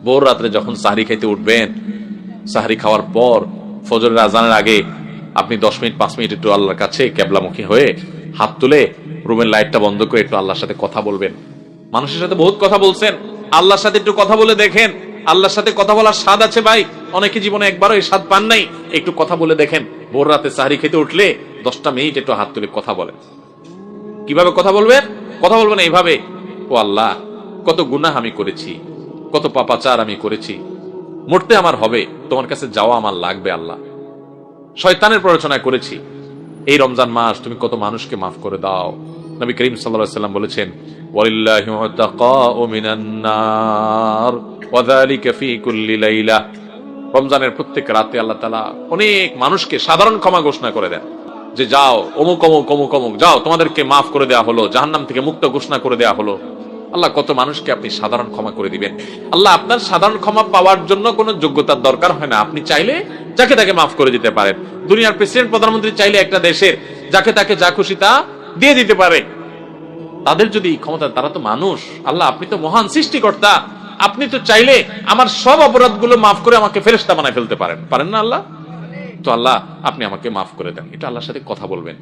ভোর রাত্রে যখন সাহরি খাইতে উঠবেন, সাহরি খাওয়ার পর ফজরের আজানের আগে আপনি 10 মিনিট 5 মিনিট একটু আল্লাহর কাছে কেবলামুখী হয়ে হাত তুলে রুমের লাইটটা বন্ধ করে একটু আল্লাহর সাথে কথা বলবেন। মানুষের সাথে বহুত কথা বলছেন, আল্লাহর সাথে একটু কথা বলে দেখেন। আল্লাহর সাথে কথা বলার স্বাদ আছে ভাই, অনেকে জীবনে একবারও এই স্বাদ পান নাই। একটু কথা বলে দেখেন। ভোর রাতে সাহরি খেতে উঠলে 10টা মিনিট একটু হাত তুলে কথা বলেন। কিভাবে কথা বলবেন? কথা বলবেন এইভাবে, ও আল্লাহ, কত গুনাহ আমি করেছি, কত পাপাচার আমি করেছি, মরতে আমার হবে, তোমার কাছে যাওয়া আমার লাগবে আল্লাহ। শয়তানের প্ররোচনা করেছি, এই রমজান মাস তুমি কত মানুষকে মাফ করে দাও। নবী করিম সাল্লাল্লাহু আলাইহি ওয়াসাল্লাম বলেছেন, ওয়ালিল্লাহি মুতাকাউ মিনান নার ওয়া যালিকা ফি কুল্লি লাইলা। রমজানের প্রত্যেক রাতে আল্লাহ তাআলা অনেক মানুষকে সাধারণ ক্ষমা ঘোষণা করে দেন, যে যাও অমুক অমুক অমুক অমুক, যাও তোমাদেরকে মাফ করে দেওয়া হলো, জাহান্নাম থেকে মুক্ত ঘোষণা করে দেওয়া হলো। আল্লাহ কত মানুষকে আপনি সাধারণ ক্ষমা করে দিবেন। আল্লাহ আপনার সাধারণ ক্ষমা পাওয়ার জন্য কোনো যোগ্যতার দরকার হয় না, আপনি চাইলে যাকে তাকে মাফ করে দিতে পারেন। দুনিয়ার প্রেসিডেন্ট প্রধানমন্ত্রী চাইলে একটা দেশের যাকে তাকে যা খুশি তা দিয়ে দিতে পারে। তাদের যদি ক্ষমতা, তারা তো মানুষ। আল্লাহ আপনি তো মহান সৃষ্টিকর্তা, আপনি তো চাইলে আমার সব অপরাধগুলো মাফ করে আমাকে ফেরেশতা বানায় ফেলতে পারেন, পারেন না আল্লাহ? তো আল্লাহ আপনি আমাকে মাফ করে দেন, এটা আল্লাহর সাথে কথা বলবেন।